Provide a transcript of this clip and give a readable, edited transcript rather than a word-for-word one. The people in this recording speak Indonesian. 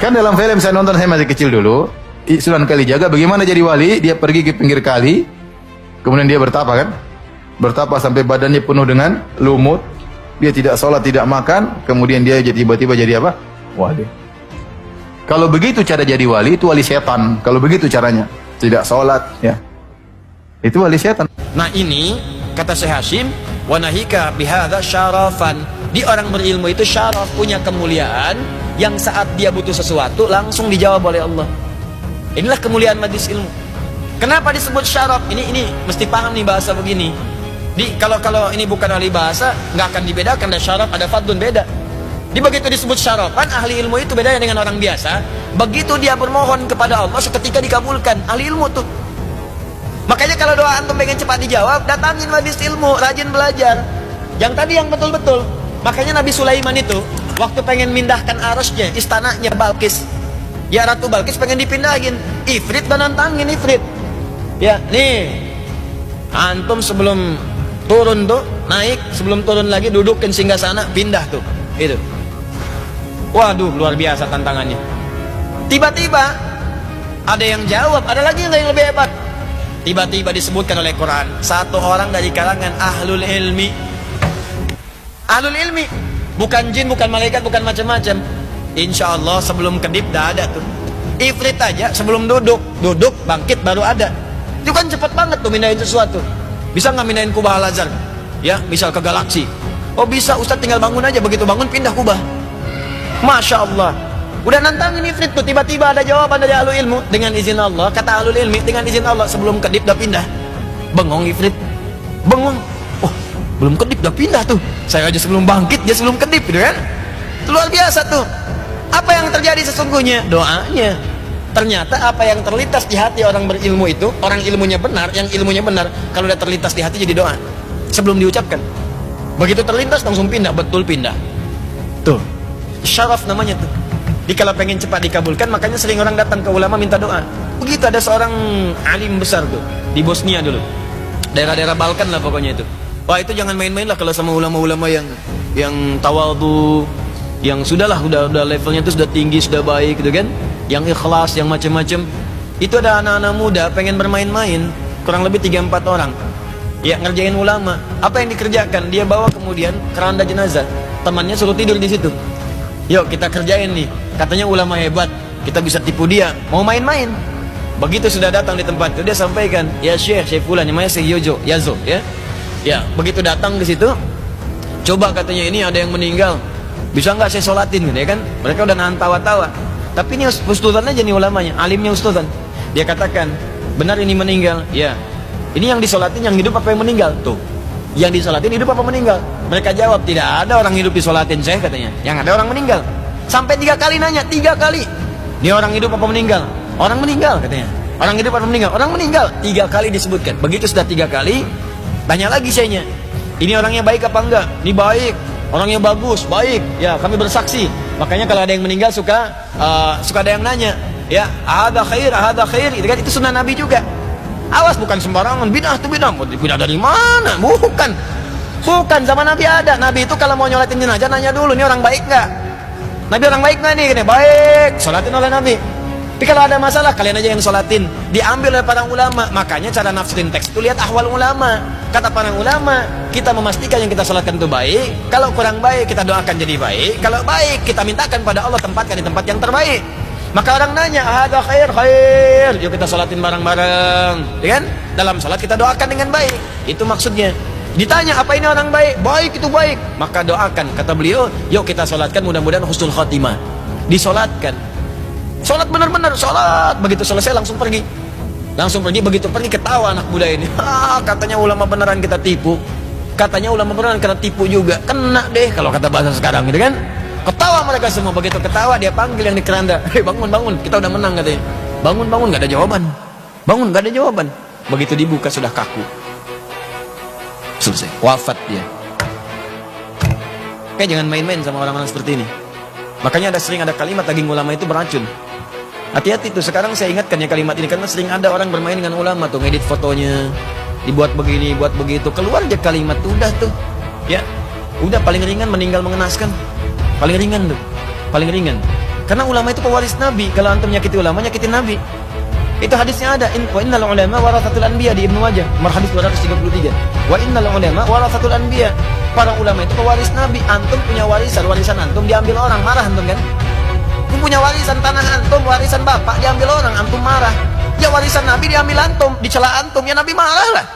Kan dalam film saya nonton, saya masih kecil dulu, Sunan Kalijaga bagaimana jadi wali, dia pergi ke pinggir kali, kemudian dia bertapa kan? Bertapa sampai badannya penuh dengan lumut, dia tidak sholat, tidak makan, kemudian dia tiba-tiba jadi apa? Wali. Kalau begitu cara jadi wali, itu wali setan. Kalau begitu caranya, tidak sholat, ya, itu wali setan. Nah ini, kata Syekh Hashim, wa nahika bihadza syarafan. Di orang berilmu itu syaraf, punya kemuliaan, yang saat dia butuh sesuatu, langsung dijawab oleh Allah. Inilah kemuliaan majlis ilmu. Kenapa disebut syaraf? Ini mesti paham nih bahasa begini. Kalau ini bukan ahli bahasa, nggak akan dibedakan. Ada syaraf, ada fadlun, beda. Begitu disebut syarafan, ahli ilmu itu bedanya dengan orang biasa. Begitu dia bermohon kepada Allah, seketika dikabulkan. Ahli ilmu tuh. Makanya kalau doa antum pengen cepat dijawab, datangin majlis ilmu, rajin belajar. Yang tadi yang betul-betul. Makanya Nabi Sulaiman itu, waktu pengen mindahkan arasnya, istananya Balkis, ya Ratu Balkis pengen dipindahin, Ifrit dan nantangin Ifrit. Ya, nih, antum sebelum turun tuh, naik, sebelum turun lagi dudukin singgasana, pindah tuh, itu. Waduh, luar biasa tantangannya. Tiba-tiba ada yang jawab, ada lagi yang lebih hebat. Tiba-tiba disebutkan oleh Quran, satu orang dari kalangan ahlul ilmi. Ahlul ilmi, bukan jin, bukan malaikat, bukan macam-macam. Insya Allah sebelum kedip dah ada tuh. Ifrit aja sebelum duduk bangkit baru ada. Itu kan cepet banget tuh mindahin sesuatu. Bisa nggak mindahin Kubah Al-Azhar? Ya, misal ke galaksi. Oh bisa, Ustaz tinggal bangun aja, begitu bangun pindah Kubah. Masya Allah. Udah nantangin Ifrit tuh, tiba-tiba ada jawaban dari ahlul ilmu. Dengan izin Allah, kata ahlul ilmi, dengan izin Allah sebelum kedip dah pindah. Bengong Ifrit, bengong. Oh, belum kedip dah pindah tuh. Saya aja sebelum bangkit, dia sebelum kedip, gitu kan? Itu luar biasa tuh. Apa yang terjadi sesungguhnya? Doanya. Ternyata apa yang terlintas di hati orang berilmu itu, orang ilmunya benar, yang ilmunya benar, kalau udah terlintas di hati jadi doa. Sebelum diucapkan. Begitu terlintas langsung pindah, betul pindah. Tuh. Syaraf namanya tuh. Jadi kalau pengen cepat dikabulkan, makanya sering orang datang ke ulama minta doa. Begitu ada seorang alim besar tuh di Bosnia dulu. Daerah-daerah Balkan lah pokoknya itu. Wah, itu jangan main-main lah kalau sama ulama-ulama yang tawadhu, yang sudahlah udah levelnya itu sudah tinggi, sudah baik gitu kan, yang ikhlas, yang macam-macam. Itu ada anak-anak muda pengen bermain-main, kurang lebih 3-4 orang ya, ngerjain ulama. Apa yang dikerjakan? Dia bawa kemudian keranda jenazah, temannya suruh tidur di situ. Yuk kita kerjain nih, katanya ulama hebat, kita bisa tipu dia, mau main-main. Begitu sudah datang di tempat itu, dia sampaikan, ya Syekh Fulan, namanya Syekh Yazo ya. Ya, begitu datang di situ, coba katanya ini ada yang meninggal, bisa nggak saya sholatin gitu ya kan? Mereka udah nahan tawa-tawa. Tapi ini ustadzan aja nih ulamanya, alimnya ustadzan. Dia katakan, benar ini meninggal, ya. Ini yang disolatin yang hidup apa yang meninggal? Tuh, yang disolatin hidup apa meninggal? Mereka jawab, tidak ada orang hidup disolatin saya katanya. Yang ada orang meninggal. Sampai 3 kali nanya, 3 kali. Ini orang hidup apa meninggal? Orang meninggal katanya. Orang hidup apa meninggal? Orang meninggal. 3 kali disebutkan. Begitu sudah 3 kali, tanya lagi sayanya, ini orangnya baik apa enggak? Ini baik, orangnya bagus, baik. Ya, kami bersaksi. Makanya kalau ada yang meninggal suka ada yang nanya, ya, ada khair, itu sunnah Nabi juga. Awas, bukan sembarangan, bidah itu bidah. Bidah dari mana? Bukan, zaman Nabi ada. Nabi itu kalau mau nyolatin jenazah nanya dulu, ini orang baik enggak? Nabi orang baik enggak nih? Gini, baik, sholatin oleh Nabi. Tapi kalau ada masalah, kalian aja yang sholatin. Diambil oleh para ulama. Makanya cara nafsirin teks itu lihat ahwal ulama. Kata para ulama, kita memastikan yang kita sholatkan itu baik. Kalau kurang baik, kita doakan jadi baik. Kalau baik, kita mintakan pada Allah tempatkan di tempat yang terbaik. Maka orang nanya, ada khair. Yuk kita sholatin bareng-bareng, ya kan? Dalam sholat kita doakan dengan baik. Itu maksudnya. Ditanya, apa ini orang baik? Baik, itu baik. Maka doakan. Kata beliau, yuk kita sholatkan mudah-mudahan husnul khatimah. Disolatkan. Sholat benar-benar, sholat. Begitu selesai langsung pergi. Begitu pergi ketawa anak muda ini. Katanya ulama beneran kita tipu. Katanya ulama beneran kita tipu juga. Kena deh kalau kata bahasa sekarang gitu kan. Ketawa mereka semua. Begitu ketawa dia panggil yang di keranda. Hei, bangun, kita udah menang katanya. Bangun, gak ada jawaban. Bangun, gak ada jawaban. Begitu dibuka sudah kaku. Selesai, wafat dia. Oke, jangan main-main sama orang-orang seperti ini. Makanya sering ada kalimat daging ulama itu beracun. Hati-hati tuh, sekarang saya ingatkan ya kalimat ini, karena sering ada orang bermain dengan ulama tuh, ngedit fotonya, dibuat begini, buat begitu, keluar aja kalimat tuh, udah tuh, ya, udah paling ringan meninggal mengenaskan, paling ringan tuh. paling ringan. Karena ulama itu pewaris Nabi. Kalau antum nyakiti ulama, nyakitin Nabi. Itu hadisnya ada. Wa innal ulama warathatul anbiya di Ibnu Majah, nomor hadis 233. Wa innal ulama warathatul anbiya. Para ulama itu pewaris Nabi. Antum punya warisan, warisan antum diambil orang, marah antum kan? Antum punya warisan tanah antum, warisan bapak diambil orang, antum marah. Ya warisan Nabi diambil antum, dicela antum, ya Nabi marah lah.